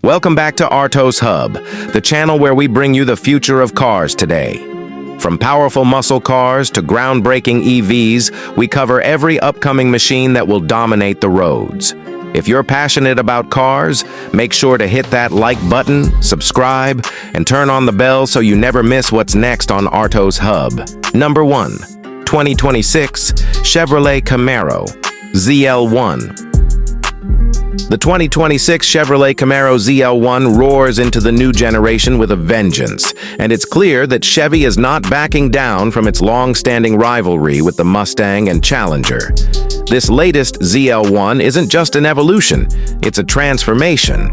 Welcome back to Artos Hub, the channel where we bring you the future of cars today. From powerful muscle cars to groundbreaking EVs, we cover every upcoming machine that will dominate the roads. If you're passionate about cars, make sure to hit that like button, subscribe, and turn on the bell so you never miss what's next on Artos Hub. Number 1. 2026 Chevrolet Camaro ZL1. The 2026 Chevrolet Camaro ZL1 roars into the new generation with a vengeance, and it's clear that Chevy is not backing down from its long-standing rivalry with the Mustang and Challenger. This latest ZL1 isn't just an evolution, it's a transformation.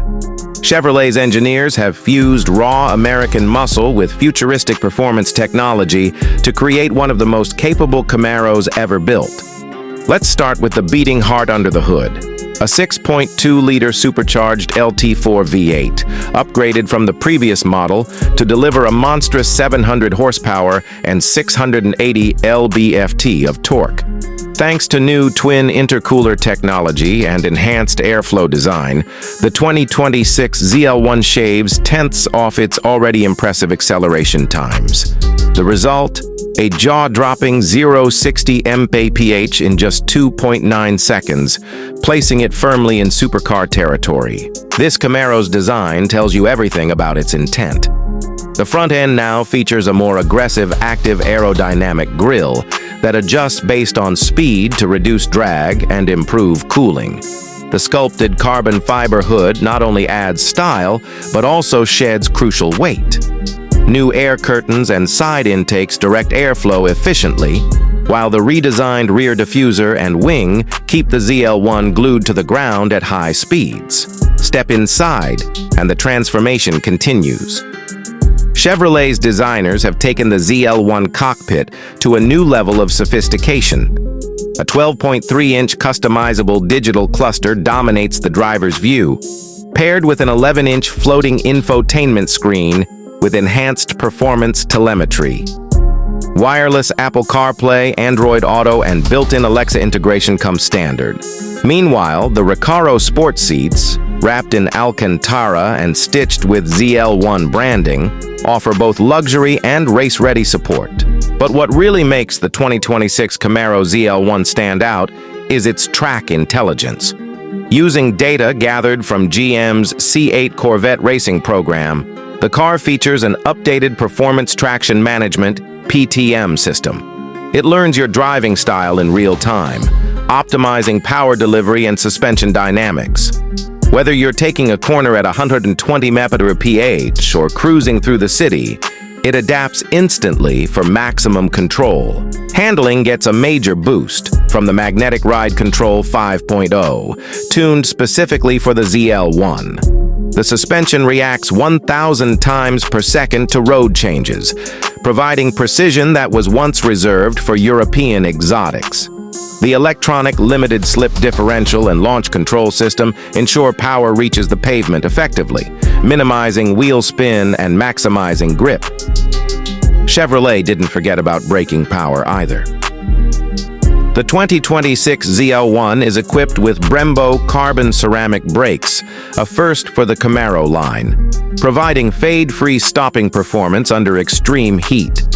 Chevrolet's engineers have fused raw American muscle with futuristic performance technology to create one of the most capable Camaros ever built. Let's start with the beating heart under the hood. A 6.2-liter supercharged LT4 V8, upgraded from the previous model to deliver a monstrous 700 horsepower and 680 lb-ft of torque. Thanks to new twin intercooler technology and enhanced airflow design, the 2026 ZL1 shaves tenths off its already impressive acceleration times. The result? A jaw-dropping 0-60 mph in just 2.9 seconds, placing it firmly in supercar territory. This Camaro's design tells you everything about its intent. The front end now features a more aggressive active aerodynamic grille that adjusts based on speed to reduce drag and improve cooling. The sculpted carbon fiber hood not only adds style, but also sheds crucial weight. New air curtains and side intakes direct airflow efficiently, while the redesigned rear diffuser and wing keep the ZL1 glued to the ground at high speeds. Step inside, and the transformation continues. Chevrolet's designers have taken the ZL1 cockpit to a new level of sophistication. A 12.3-inch customizable digital cluster dominates the driver's view, paired with an 11-inch floating infotainment screen with enhanced performance telemetry. Wireless Apple CarPlay, Android Auto, and built-in Alexa integration come standard. Meanwhile, the Recaro sport seats, wrapped in Alcantara and stitched with ZL1 branding, offer both luxury and race-ready support. But what really makes the 2026 Camaro ZL1 stand out is its track intelligence. Using data gathered from GM's C8 Corvette racing program, the car features an updated performance traction management (PTM) system. It learns your driving style in real time, optimizing power delivery and suspension dynamics. Whether you're taking a corner at 120 mph or cruising through the city, it adapts instantly for maximum control. Handling gets a major boost from the Magnetic Ride Control 5.0, tuned specifically for the ZL1. The suspension reacts 1,000 times per second to road changes, providing precision that was once reserved for European exotics. The electronic limited slip differential and launch control system ensure power reaches the pavement effectively, minimizing wheel spin and maximizing grip. Chevrolet didn't forget about braking power either. The 2026 ZL1 is equipped with Brembo carbon ceramic brakes, a first for the Camaro line, providing fade-free stopping performance under extreme heat.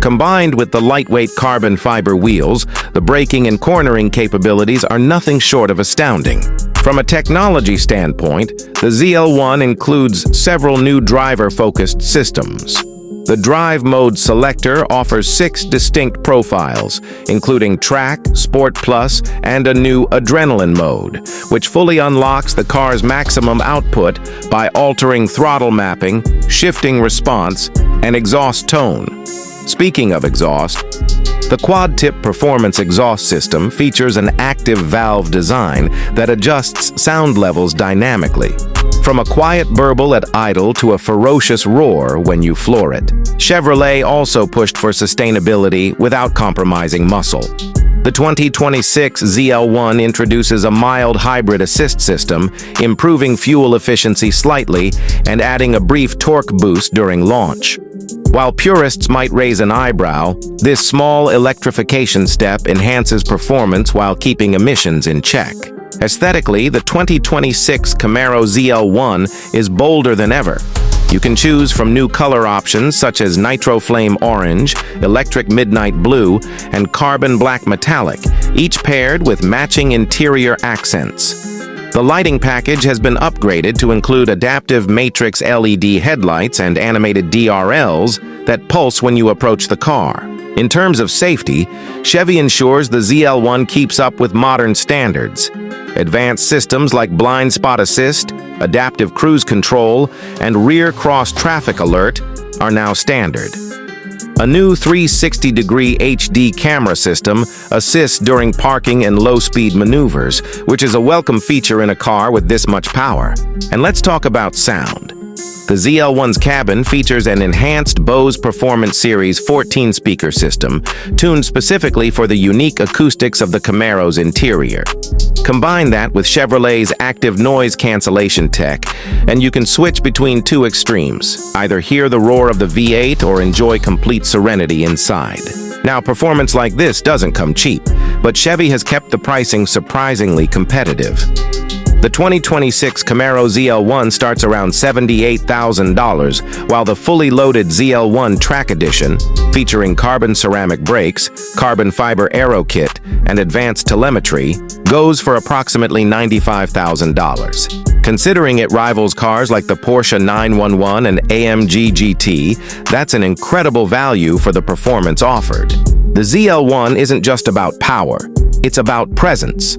Combined with the lightweight carbon fiber wheels, the braking and cornering capabilities are nothing short of astounding. From a technology standpoint, the ZL1 includes several new driver-focused systems. The Drive Mode selector offers 6 distinct profiles, including Track, Sport Plus, and a new Adrenaline mode, which fully unlocks the car's maximum output by altering throttle mapping, shifting response, and exhaust tone. Speaking of exhaust, the quad-tip performance exhaust system features an active valve design that adjusts sound levels dynamically, from a quiet burble at idle to a ferocious roar when you floor it. Chevrolet also pushed for sustainability without compromising muscle. The 2026 ZL1 introduces a mild hybrid assist system, improving fuel efficiency slightly and adding a brief torque boost during launch. While purists might raise an eyebrow, this small electrification step enhances performance while keeping emissions in check. Aesthetically, the 2026 Camaro ZL1 is bolder than ever. You can choose from new color options such as Nitro Flame Orange, Electric Midnight Blue, and Carbon Black Metallic, each paired with matching interior accents. The lighting package has been upgraded to include adaptive matrix LED headlights and animated DRLs that pulse when you approach the car. In terms of safety, Chevy ensures the ZL1 keeps up with modern standards. Advanced systems like blind spot assist, adaptive cruise control, and rear cross traffic alert are now standard. A new 360-degree HD camera system assists during parking and low-speed maneuvers, which is a welcome feature in a car with this much power. And let's talk about sound. The ZL1's cabin features an enhanced Bose Performance Series 14-speaker system, tuned specifically for the unique acoustics of the Camaro's interior. Combine that with Chevrolet's active noise cancellation tech, and you can switch between two extremes, either hear the roar of the V8 or enjoy complete serenity inside. Now, performance like this doesn't come cheap, but Chevy has kept the pricing surprisingly competitive. The 2026 Camaro ZL1 starts around $78,000, while the fully loaded ZL1 Track Edition, featuring carbon ceramic brakes, carbon fiber aero kit, and advanced telemetry, goes for approximately $95,000. Considering it rivals cars like the Porsche 911 and AMG GT, that's an incredible value for the performance offered. The ZL1 isn't just about power, it's about presence.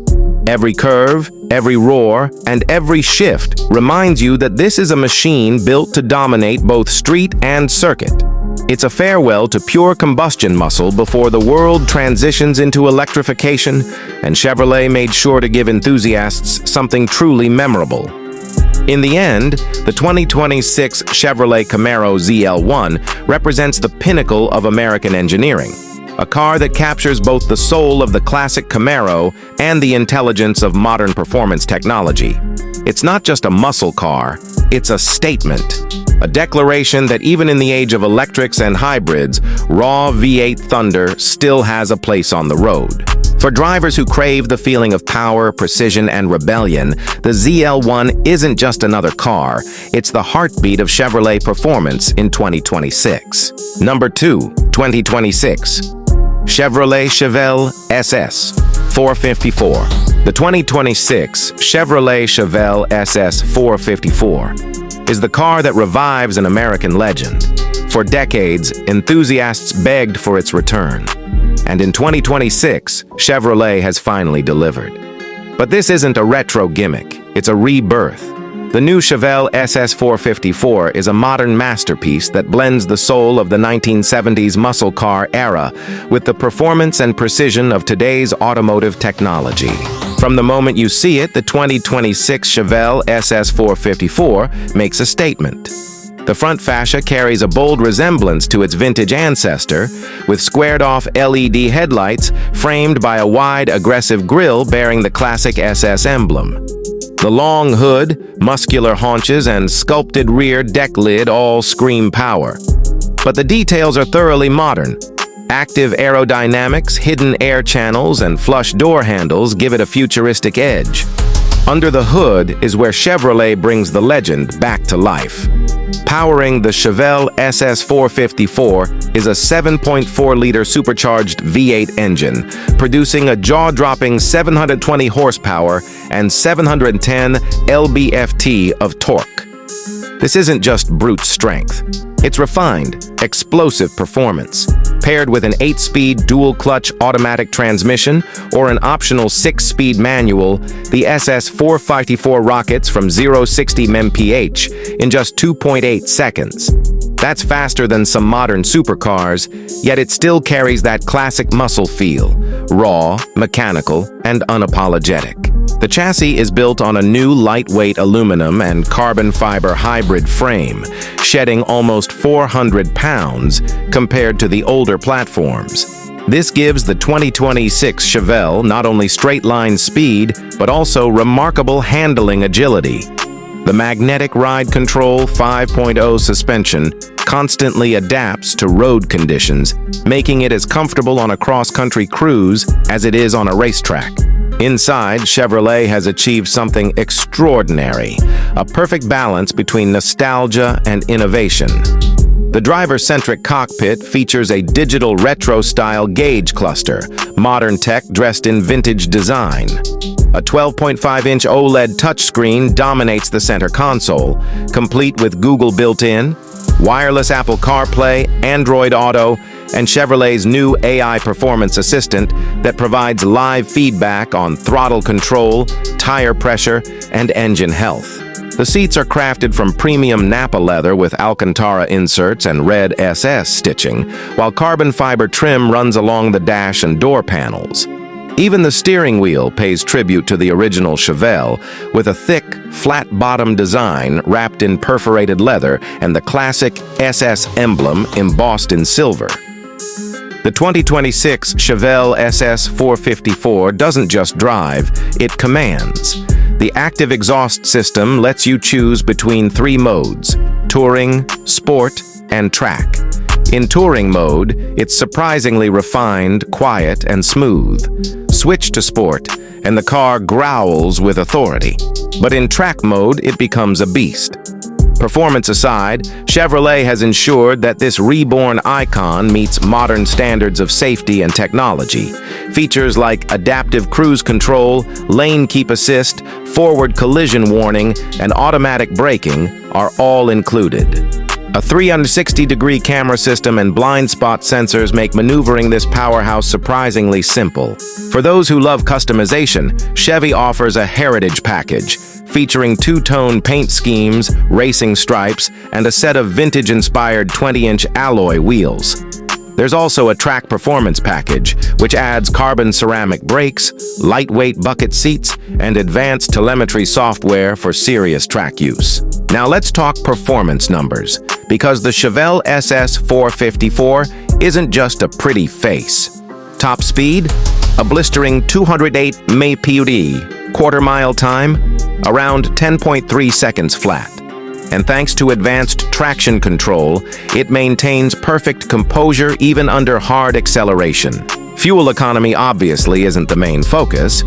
Every curve, every roar, and every shift reminds you that this is a machine built to dominate both street and circuit. It's a farewell to pure combustion muscle before the world transitions into electrification, and Chevrolet made sure to give enthusiasts something truly memorable. In the end, the 2026 Chevrolet Camaro ZL1 represents the pinnacle of American engineering. A car that captures both the soul of the classic Camaro and the intelligence of modern performance technology. It's not just a muscle car, it's a statement. A declaration that even in the age of electrics and hybrids, raw V8 thunder still has a place on the road. For drivers who crave the feeling of power, precision, and rebellion, the ZL1 isn't just another car, it's the heartbeat of Chevrolet performance in 2026. Number 2, 2026. Chevrolet Chevelle SS 454. The 2026 Chevrolet Chevelle SS 454 is the car that revives an American legend. For decades, enthusiasts begged for its return. And in 2026, Chevrolet has finally delivered. But this isn't a retro gimmick, it's a rebirth. The new Chevelle SS 454 is a modern masterpiece that blends the soul of the 1970s muscle car era with the performance and precision of today's automotive technology. From the moment you see it, the 2026 Chevelle SS 454 makes a statement. The front fascia carries a bold resemblance to its vintage ancestor, with squared-off LED headlights framed by a wide, aggressive grille bearing the classic SS emblem. The long hood, muscular haunches, and sculpted rear deck lid all scream power. But the details are thoroughly modern. Active aerodynamics, hidden air channels, and flush door handles give it a futuristic edge. Under the hood is where Chevrolet brings the legend back to life. Powering the Chevelle SS 454 is a 7.4-liter supercharged V8 engine, producing a jaw-dropping 720 horsepower and 710 lb-ft of torque. This isn't just brute strength. It's refined, explosive performance. Paired with an 8-speed dual-clutch automatic transmission or an optional 6-speed manual, the SS 454 rockets from 0-60 mph in just 2.8 seconds. That's faster than some modern supercars, yet it still carries that classic muscle feel, raw, mechanical, and unapologetic. The chassis is built on a new lightweight aluminum and carbon fiber hybrid frame, shedding almost 400 pounds compared to the older platforms. This gives the 2026 Chevelle not only straight-line speed, but also remarkable handling agility. The magnetic ride control 5.0 suspension constantly adapts to road conditions, making it as comfortable on a cross-country cruise as it is on a racetrack. Inside, Chevrolet has achieved something extraordinary, a perfect balance between nostalgia and innovation. The driver-centric cockpit features a digital retro-style gauge cluster, modern tech dressed in vintage design. A 12.5-inch OLED touchscreen dominates the center console, complete with Google built-in, wireless Apple CarPlay, Android Auto, and Chevrolet's new AI performance assistant that provides live feedback on throttle control, tire pressure, and engine health. The seats are crafted from premium Napa leather with Alcantara inserts and red SS stitching, while carbon fiber trim runs along the dash and door panels. Even the steering wheel pays tribute to the original Chevelle, with a thick, flat-bottom design wrapped in perforated leather and the classic SS emblem embossed in silver. The 2026 Chevelle SS 454 doesn't just drive, it commands. The active exhaust system lets you choose between 3 modes: touring, sport, and track. In touring mode, it's surprisingly refined, quiet, and smooth. Switch to sport, and the car growls with authority. But in track mode, it becomes a beast. Performance aside, Chevrolet has ensured that this reborn icon meets modern standards of safety and technology. Features like adaptive cruise control, lane keep assist, forward collision warning, and automatic braking are all included. A 360-degree camera system and blind spot sensors make maneuvering this powerhouse surprisingly simple. For those who love customization, Chevy offers a heritage package, featuring 2-tone paint schemes, racing stripes, and a set of vintage-inspired 20-inch alloy wheels. There's also a track performance package, which adds carbon ceramic brakes, lightweight bucket seats, and advanced telemetry software for serious track use. Now let's talk performance numbers, because the Chevelle SS 454 isn't just a pretty face. Top speed? A blistering 208 mph. Quarter-mile time? Around 10.3 seconds flat. And thanks to advanced traction control, it maintains perfect composure even under hard acceleration. Fuel economy obviously isn't the main focus,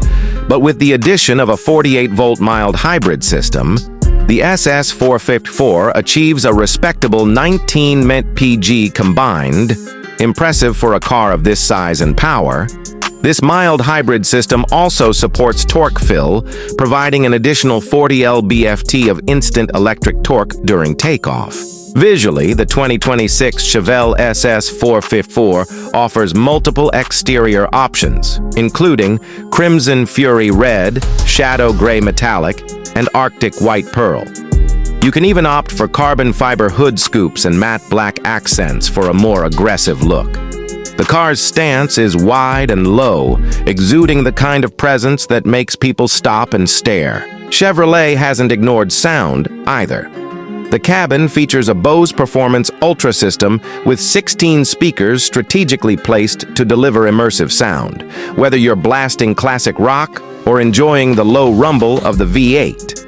but with the addition of a 48-volt mild hybrid system, the SS 454 achieves a respectable 19 mpg combined, impressive for a car of this size and power. This mild hybrid system also supports torque fill, providing an additional 40 lb-ft of instant electric torque during takeoff. Visually, the 2026 Chevelle SS 454 offers multiple exterior options, including Crimson Fury Red, Shadow Gray Metallic, and Arctic White Pearl. You can even opt for carbon fiber hood scoops and matte black accents for a more aggressive look. The car's stance is wide and low, exuding the kind of presence that makes people stop and stare. Chevrolet hasn't ignored sound either. The cabin features a Bose Performance Ultra system with 16 speakers strategically placed to deliver immersive sound, whether you're blasting classic rock or enjoying the low rumble of the V8.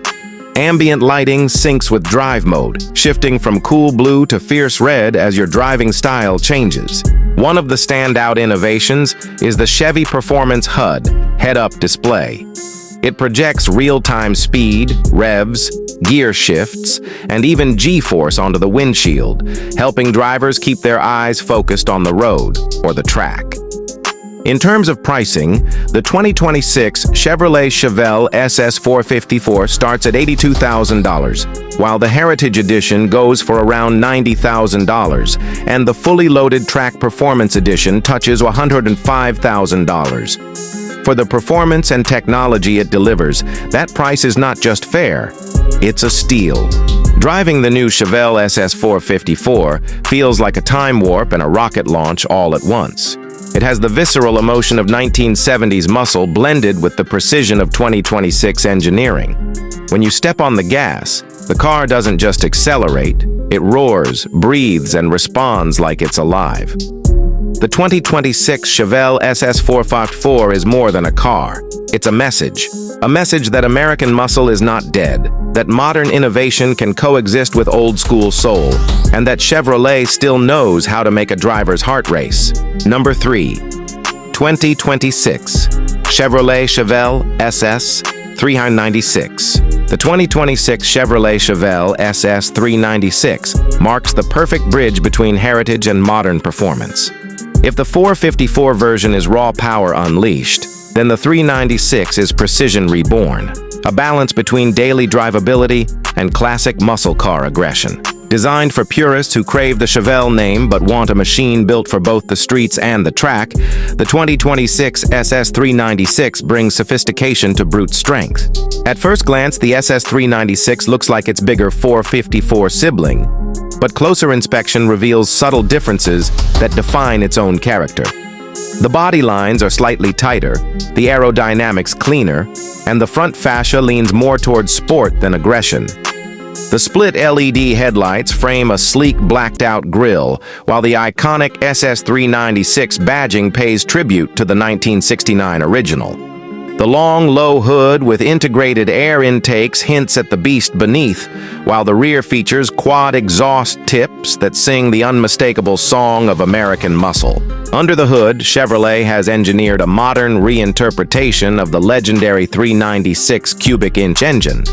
Ambient lighting syncs with drive mode, shifting from cool blue to fierce red as your driving style changes. One of the standout innovations is the Chevy Performance HUD head-up display. It projects real-time speed, revs, gear shifts, and even G-force onto the windshield, helping drivers keep their eyes focused on the road or the track. In terms of pricing, the 2026 Chevrolet Chevelle SS 454 starts at $82,000, while the Heritage Edition goes for around $90,000, and the fully loaded Track Performance Edition touches $105,000. For the performance and technology it delivers, that price is not just fair, it's a steal. Driving the new Chevelle SS 454 feels like a time warp and a rocket launch all at once. It has the visceral emotion of 1970s muscle blended with the precision of 2026 engineering. When you step on the gas, the car doesn't just accelerate, it roars, breathes, and responds like it's alive. The 2026 Chevelle SS 454 is more than a car. It's a message that American muscle is not dead, that modern innovation can coexist with old-school soul, and that Chevrolet still knows how to make a driver's heart race. Number 3. 2026 Chevrolet Chevelle SS 396. The 2026 Chevrolet Chevelle SS 396 marks the perfect bridge between heritage and modern performance. If the 454 version is raw power unleashed, then the 396 is precision reborn, a balance between daily drivability and classic muscle car aggression. Designed for purists who crave the Chevelle name but want a machine built for both the streets and the track, the 2026 SS 396 brings sophistication to brute strength. At first glance, the SS 396 looks like its bigger 454 sibling, but closer inspection reveals subtle differences that define its own character. The body lines are slightly tighter, the aerodynamics cleaner, and the front fascia leans more towards sport than aggression. The split LED headlights frame a sleek blacked-out grille, while the iconic SS 396 badging pays tribute to the 1969 original. The long, low hood with integrated air intakes hints at the beast beneath, while the rear features quad exhaust tips that sing the unmistakable song of American muscle. Under the hood, Chevrolet has engineered a modern reinterpretation of the legendary 396 cubic inch engine.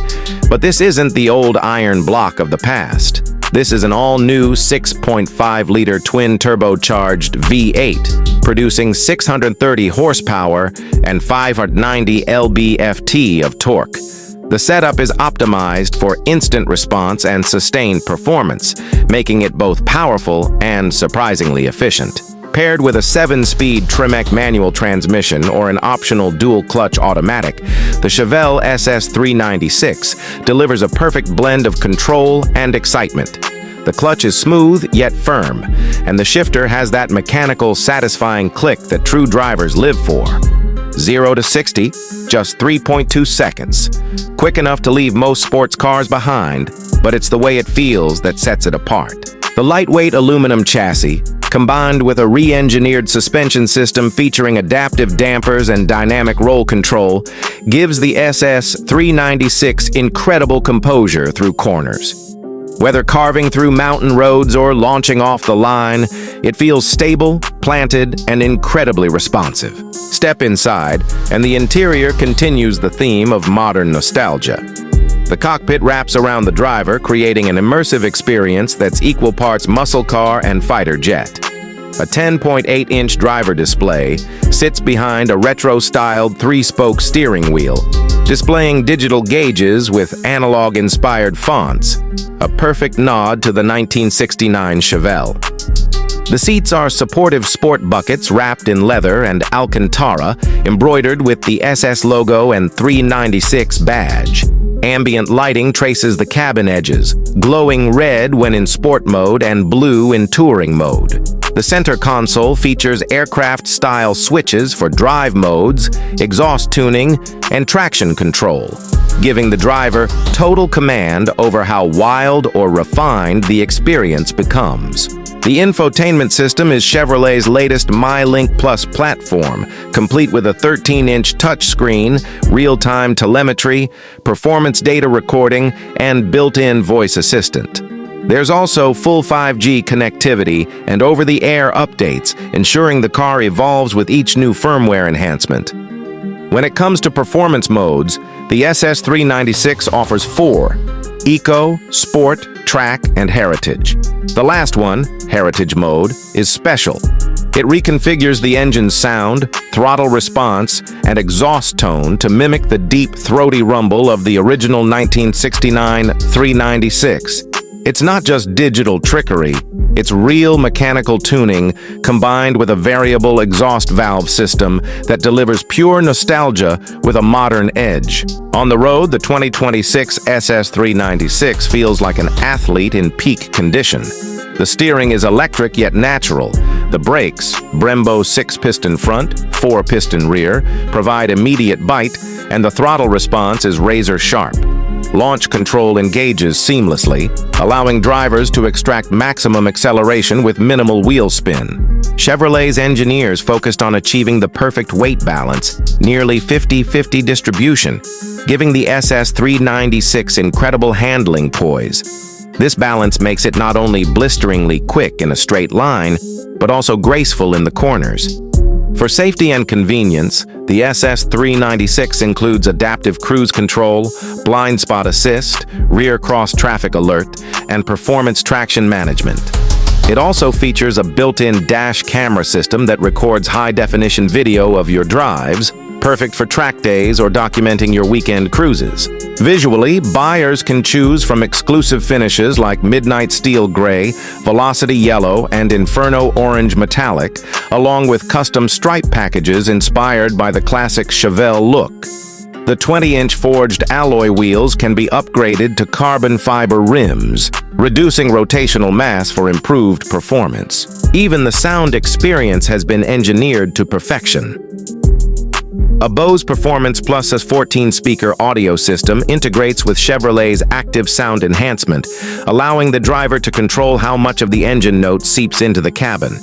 But this isn't the old iron block of the past. This is an all-new 6.5-liter twin-turbocharged V8, producing 630 horsepower and 590 lb-ft of torque. The setup is optimized for instant response and sustained performance, making it both powerful and surprisingly efficient. Paired with a 7-speed Tremec manual transmission or an optional dual-clutch automatic, the Chevelle SS 396 delivers a perfect blend of control and excitement. The clutch is smooth yet firm, and the shifter has that mechanical, satisfying click that true drivers live for. 0 to 60, just 3.2 seconds. Quick enough to leave most sports cars behind, but it's the way it feels that sets it apart. The lightweight aluminum chassis, combined with a re-engineered suspension system featuring adaptive dampers and dynamic roll control, gives the SS 396 incredible composure through corners. Whether carving through mountain roads or launching off the line, it feels stable, planted, and incredibly responsive. Step inside, and the interior continues the theme of modern nostalgia. The cockpit wraps around the driver, creating an immersive experience that's equal parts muscle car and fighter jet. A 10.8-inch driver display sits behind a retro-styled 3-spoke steering wheel, displaying digital gauges with analog-inspired fonts, a perfect nod to the 1969 Chevelle. The seats are supportive sport buckets wrapped in leather and Alcantara, embroidered with the SS logo and 396 badge. Ambient lighting traces the cabin edges, glowing red when in sport mode and blue in touring mode. The center console features aircraft-style switches for drive modes, exhaust tuning, and traction control, giving the driver total command over how wild or refined the experience becomes. The infotainment system is Chevrolet's latest MyLink Plus platform, complete with a 13-inch touchscreen, real-time telemetry, performance data recording, and built-in voice assistant. There's also full 5G connectivity and over-the-air updates, ensuring the car evolves with each new firmware enhancement. When it comes to performance modes, the SS 396 offers 4: Eco, Sport, Track, and Heritage. The last one, Heritage Mode, is special. It reconfigures the engine's sound, throttle response, and exhaust tone to mimic the deep, throaty rumble of the original 1969 396. It's not just digital trickery, it's real mechanical tuning combined with a variable exhaust valve system that delivers pure nostalgia with a modern edge. On the road, the 2026 SS 396 feels like an athlete in peak condition. The steering is electric yet natural. The brakes, Brembo 6-piston front, 4-piston rear, provide immediate bite, and the throttle response is razor sharp. Launch control engages seamlessly, allowing drivers to extract maximum acceleration with minimal wheel spin. Chevrolet's engineers focused on achieving the perfect weight balance, nearly 50-50 distribution, giving the SS 396 incredible handling poise. This balance makes it not only blisteringly quick in a straight line, but also graceful in the corners. For safety and convenience, the SS396 includes adaptive cruise control, blind spot assist, rear cross-traffic alert, and performance traction management. It also features a built-in dash camera system that records high-definition video of your drives, perfect for track days or documenting your weekend cruises. Visually, buyers can choose from exclusive finishes like Midnight Steel Gray, Velocity Yellow, and Inferno Orange Metallic, along with custom stripe packages inspired by the classic Chevelle look. The 20-inch forged alloy wheels can be upgraded to carbon fiber rims, reducing rotational mass for improved performance. Even the sound experience has been engineered to perfection. A Bose Performance Plus 14-speaker audio system integrates with Chevrolet's active sound enhancement, allowing the driver to control how much of the engine note seeps into the cabin.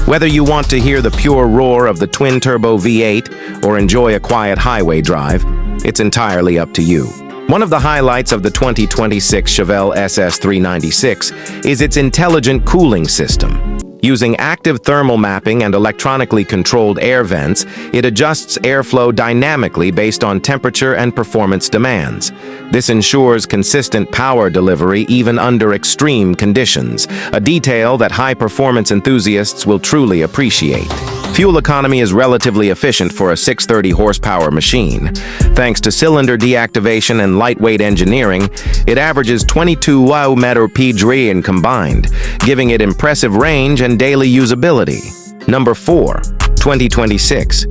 Whether you want to hear the pure roar of the twin-turbo V8 or enjoy a quiet highway drive, it's entirely up to you. One of the highlights of the 2026 Chevelle SS396 is its intelligent cooling system. Using active thermal mapping and electronically controlled air vents, it adjusts airflow dynamically based on temperature and performance demands. This ensures consistent power delivery even under extreme conditions, a detail that high-performance enthusiasts will truly appreciate. Fuel economy is relatively efficient for a 630 horsepower machine. Thanks to cylinder deactivation and lightweight engineering, it averages 22 km/h combined, giving it impressive range and daily usability. Number 4. 2026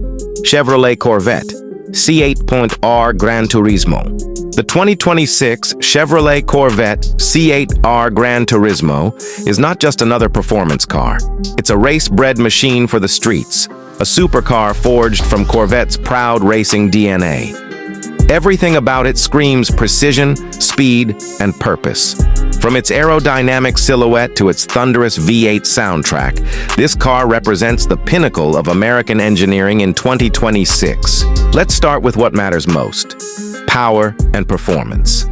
Chevrolet Corvette C8.R Gran Turismo. The 2026 Chevrolet Corvette C8R Gran Turismo is not just another performance car. It's a race-bred machine for the streets, a supercar forged from Corvette's proud racing DNA. Everything about it screams precision, speed, and purpose. From its aerodynamic silhouette to its thunderous V8 soundtrack, this car represents the pinnacle of American engineering in 2026. Let's start with what matters most: power and performance.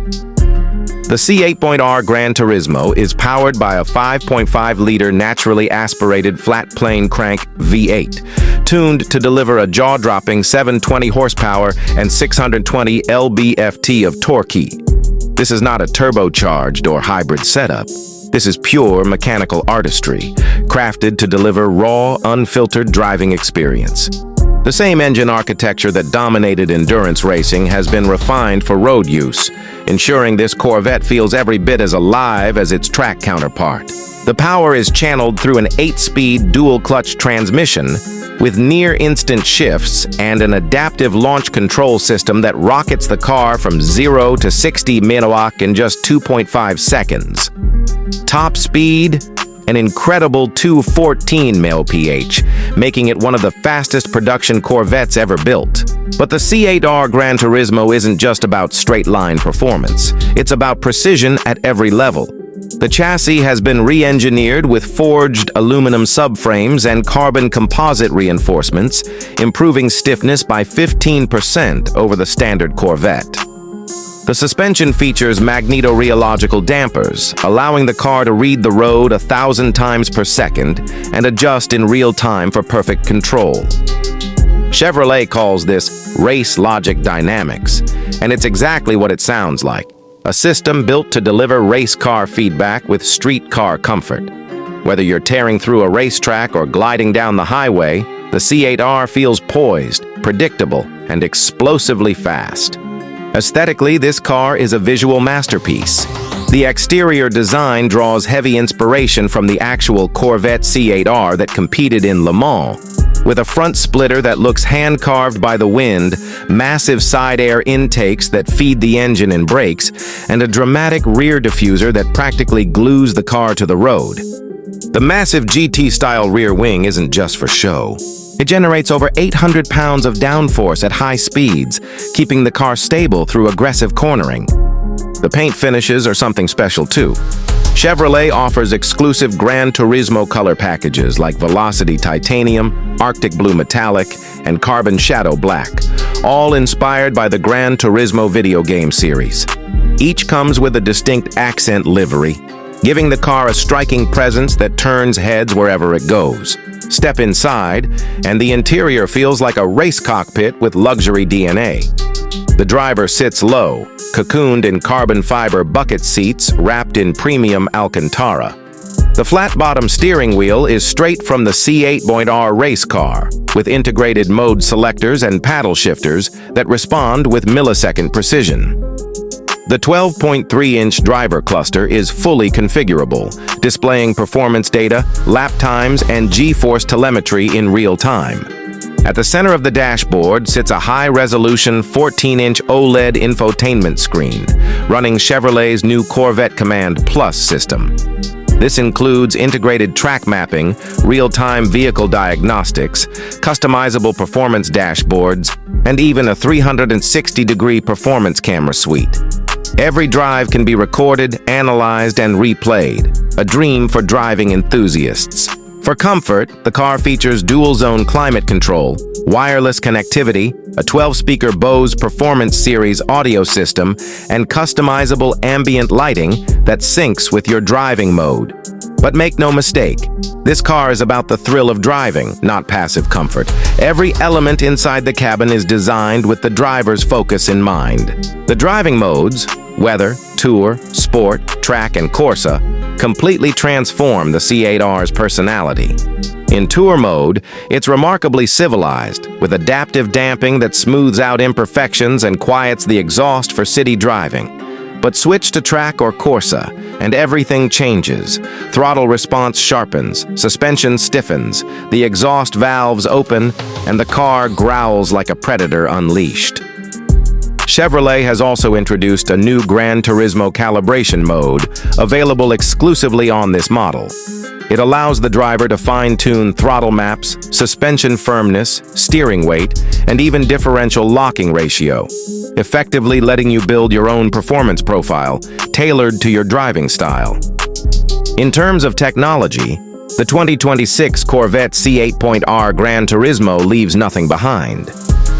The C8.R Gran Turismo is powered by a 5.5-liter naturally aspirated flat-plane crank V8, tuned to deliver a jaw-dropping 720 horsepower and 620 lb-ft of torque. This is not a turbocharged or hybrid setup. This is pure mechanical artistry, crafted to deliver raw, unfiltered driving experience. The same engine architecture that dominated endurance racing has been refined for road use, ensuring this Corvette feels every bit as alive as its track counterpart. The power is channeled through an 8-speed dual-clutch transmission with near-instant shifts and an adaptive launch control system that rockets the car from 0 to 60 mph in just 2.5 seconds. Top speed, an incredible 214 mph, making it one of the fastest production Corvettes ever built. But the C8R Gran Turismo isn't just about straight-line performance. It's about precision at every level. The chassis has been re-engineered with forged aluminum subframes and carbon composite reinforcements, improving stiffness by 15% over the standard Corvette. The suspension features magnetorheological dampers, allowing the car to read the road 1,000 times per second and adjust in real time for perfect control. Chevrolet calls this race logic dynamics, and it's exactly what it sounds like. A system built to deliver race car feedback with street car comfort. Whether you're tearing through a racetrack or gliding down the highway, the C8R feels poised, predictable, and explosively fast. Aesthetically, this car is a visual masterpiece. The exterior design draws heavy inspiration from the actual Corvette C8R that competed in Le Mans. With a front splitter that looks hand-carved by the wind, massive side air intakes that feed the engine and brakes, and a dramatic rear diffuser that practically glues the car to the road. The massive GT-style rear wing isn't just for show. It generates over 800 pounds of downforce at high speeds, keeping the car stable through aggressive cornering. The paint finishes are something special too. Chevrolet offers exclusive Gran Turismo color packages like Velocity Titanium, Arctic Blue Metallic, and Carbon Shadow Black, all inspired by the Gran Turismo video game series. Each comes with a distinct accent livery, giving the car a striking presence that turns heads wherever it goes. Step inside, and the interior feels like a race cockpit with luxury DNA. The driver sits low, cocooned in carbon fiber bucket seats wrapped in premium Alcantara. The flat-bottom steering wheel is straight from the C8.R race car, with integrated mode selectors and paddle shifters that respond with millisecond precision. The 12.3-inch driver cluster is fully configurable, displaying performance data, lap times, and G-force telemetry in real time. At the center of the dashboard sits a high-resolution 14-inch OLED infotainment screen, running Chevrolet's new Corvette Command Plus system. This includes integrated track mapping, real-time vehicle diagnostics, customizable performance dashboards, and even a 360-degree performance camera suite. Every drive can be recorded, analyzed, and replayed, a dream for driving enthusiasts. For comfort, the car features dual-zone climate control, wireless connectivity, a 12-speaker Bose Performance Series audio system, and customizable ambient lighting that syncs with your driving mode. But make no mistake, this car is about the thrill of driving, not passive comfort. Every element inside the cabin is designed with the driver's focus in mind. The driving modes, weather, tour, sport, track, and Corsa, completely transform the C8R's personality. In tour mode, it's remarkably civilized, with adaptive damping that smooths out imperfections and quiets the exhaust for city driving. But switch to track or Corsa, and everything changes. Throttle response sharpens, suspension stiffens, the exhaust valves open, and the car growls like a predator unleashed. Chevrolet has also introduced a new Gran Turismo calibration mode, available exclusively on this model. It allows the driver to fine-tune throttle maps, suspension firmness, steering weight, and even differential locking ratio, effectively letting you build your own performance profile, tailored to your driving style. In terms of technology, the 2026 Corvette C8.R Gran Turismo leaves nothing behind.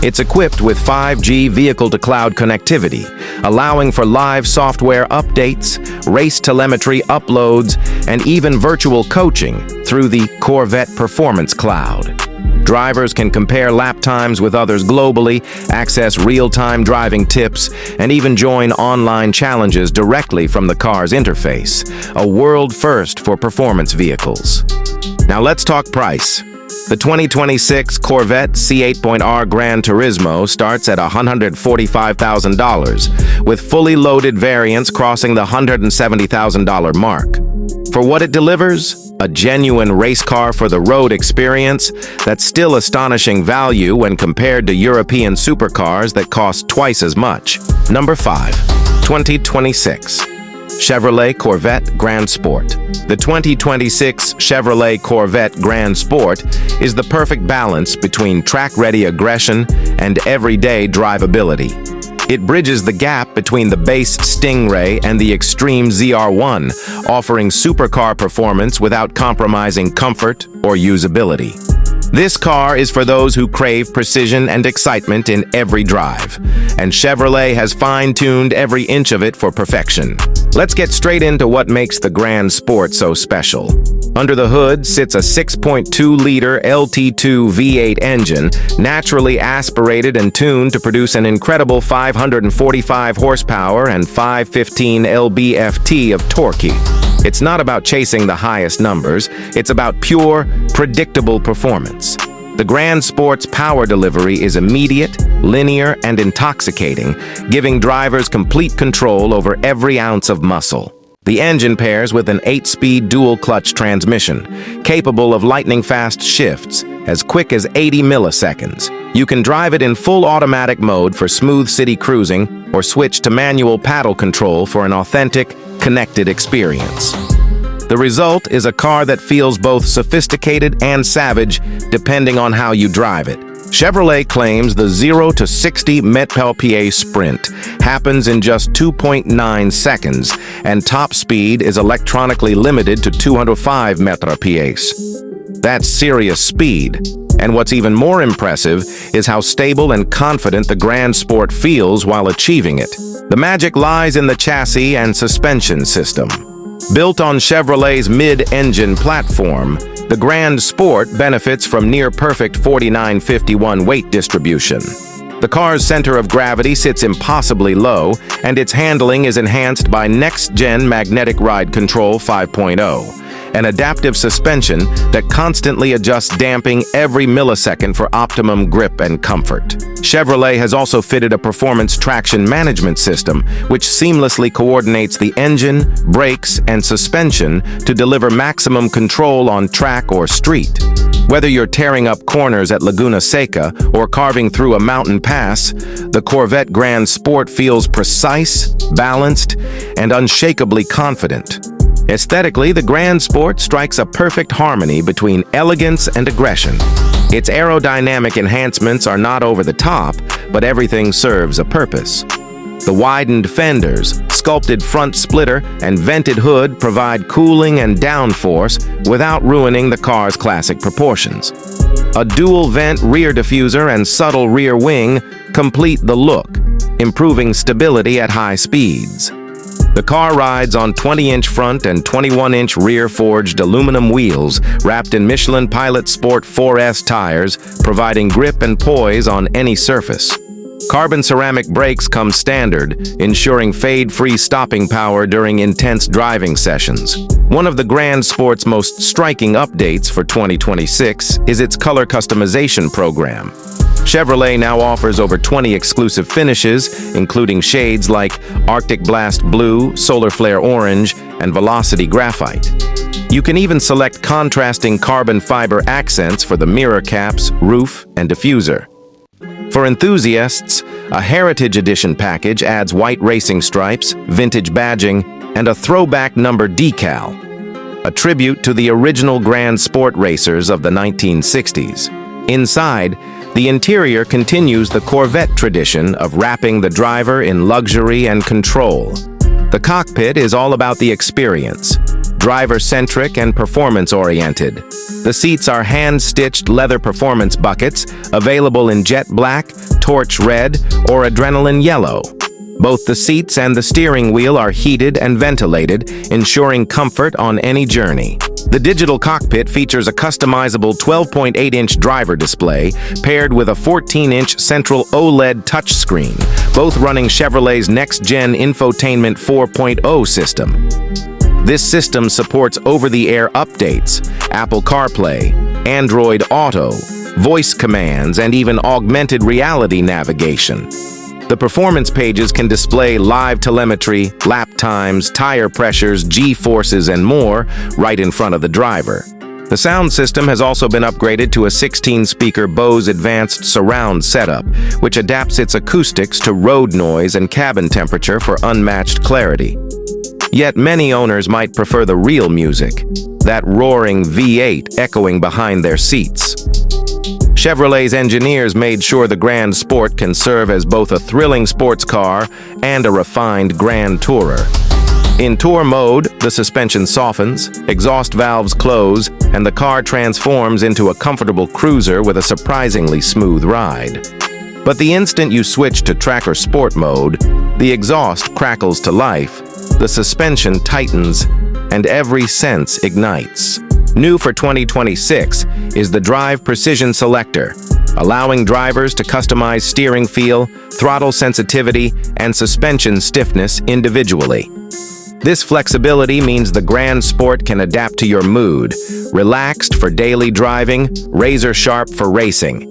It's equipped with 5G vehicle-to-cloud connectivity, allowing for live software updates, race telemetry uploads, and even virtual coaching through the Corvette Performance Cloud. Drivers can compare lap times with others globally, access real-time driving tips, and even join online challenges directly from the car's interface, a world first for performance vehicles. Now let's talk price. The 2026 Corvette C8.R Gran Turismo starts at $145,000, with fully loaded variants crossing the $170,000 mark. For what it delivers? A genuine race car for the road experience that's still astonishing value when compared to European supercars that cost twice as much. Number 5. 2026 Chevrolet Corvette Grand Sport. The 2026 Chevrolet Corvette Grand Sport is the perfect balance between track-ready aggression and everyday drivability. It bridges the gap between the base Stingray and the extreme ZR1, offering supercar performance without compromising comfort or usability. This car is for those who crave precision and excitement in every drive, and Chevrolet has fine-tuned every inch of it for perfection. Let's get straight into what makes the Grand Sport so special. Under the hood sits a 6.2-liter LT2 V8 engine, naturally aspirated and tuned to produce an incredible 545 horsepower and 515 lb-ft of torque. It's not about chasing the highest numbers, it's about pure, predictable performance. The Grand Sport's power delivery is immediate, linear, and intoxicating, giving drivers complete control over every ounce of muscle. The engine pairs with an 8-speed dual-clutch transmission, capable of lightning-fast shifts, as quick as 80 milliseconds. You can drive it in full automatic mode for smooth city cruising, or switch to manual paddle control for an authentic, connected experience. The result is a car that feels both sophisticated and savage, depending on how you drive it. Chevrolet claims the 0 to 60 mph sprint happens in just 2.9 seconds, and top speed is electronically limited to 205 mph. That's serious speed. And what's even more impressive is how stable and confident the Grand Sport feels while achieving it. The magic lies in the chassis and suspension system. Built on Chevrolet's mid-engine platform, The Grand Sport benefits from near-perfect 49-51 weight distribution. The car's center of gravity sits impossibly low, and its handling is enhanced by next-gen magnetic ride control 5.0. An adaptive suspension that constantly adjusts damping every millisecond for optimum grip and comfort. Chevrolet has also fitted a performance traction management system, which seamlessly coordinates the engine, brakes, and suspension to deliver maximum control on track or street. Whether you're tearing up corners at Laguna Seca or carving through a mountain pass, the Corvette Grand Sport feels precise, balanced, and unshakably confident. Aesthetically, the Grand Sport strikes a perfect harmony between elegance and aggression. Its aerodynamic enhancements are not over the top, but everything serves a purpose. The widened fenders, sculpted front splitter, and vented hood provide cooling and downforce without ruining the car's classic proportions. A dual-vent rear diffuser and subtle rear wing complete the look, improving stability at high speeds. The car rides on 20-inch front and 21-inch rear forged aluminum wheels wrapped in Michelin Pilot Sport 4S tires, providing grip and poise on any surface. Carbon ceramic brakes come standard, ensuring fade-free stopping power during intense driving sessions. One of the Grand Sport's most striking updates for 2026 is its color customization program. Chevrolet now offers over 20 exclusive finishes, including shades like Arctic Blast Blue, Solar Flare Orange, and Velocity Graphite. You can even select contrasting carbon fiber accents for the mirror caps, roof, and diffuser. For enthusiasts, a Heritage Edition package adds white racing stripes, vintage badging, and a throwback number decal, a tribute to the original Grand Sport racers of the 1960s. Inside, the interior continues the Corvette tradition of wrapping the driver in luxury and control. The cockpit is all about the experience, driver-centric and performance-oriented. The seats are hand-stitched leather performance buckets, available in jet black, torch red, or adrenaline yellow. Both the seats and the steering wheel are heated and ventilated, ensuring comfort on any journey. The digital cockpit features a customizable 12.8-inch driver display paired with a 14-inch central OLED touchscreen, both running Chevrolet's next-gen infotainment 4.0 system. This system supports over-the-air updates, Apple CarPlay, Android Auto, voice commands, and even augmented reality navigation. The performance pages can display live telemetry, lap times, tire pressures, G-forces, and more right in front of the driver. The sound system has also been upgraded to a 16-speaker Bose Advanced Surround setup, which adapts its acoustics to road noise and cabin temperature for unmatched clarity. Yet many owners might prefer the real music, that roaring V8 echoing behind their seats. Chevrolet's engineers made sure the Grand Sport can serve as both a thrilling sports car and a refined Grand Tourer. In Tour mode, the suspension softens, exhaust valves close, and the car transforms into a comfortable cruiser with a surprisingly smooth ride. But the instant you switch to Track or Sport mode, the exhaust crackles to life, the suspension tightens, and every sense ignites. New for 2026 is the Drive Precision Selector, allowing drivers to customize steering feel, throttle sensitivity, and suspension stiffness individually. This flexibility means the Grand Sport can adapt to your mood, relaxed for daily driving, razor-sharp for racing.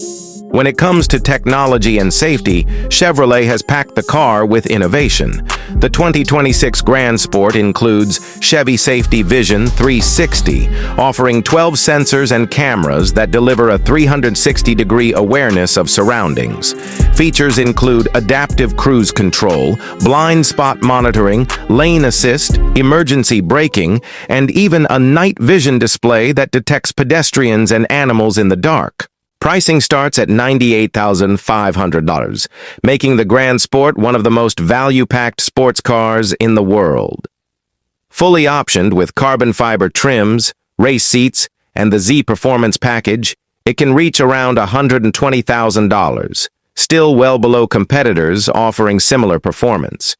When it comes to technology and safety, Chevrolet has packed the car with innovation. The 2026 Grand Sport includes Chevy Safety Vision 360, offering 12 sensors and cameras that deliver a 360-degree awareness of surroundings. Features include adaptive cruise control, blind spot monitoring, lane assist, emergency braking, and even a night vision display that detects pedestrians and animals in the dark. Pricing starts at $98,500, making the Grand Sport one of the most value-packed sports cars in the world. Fully optioned with carbon fiber trims, race seats, and the Z Performance package, it can reach around $120,000, still well below competitors offering similar performance.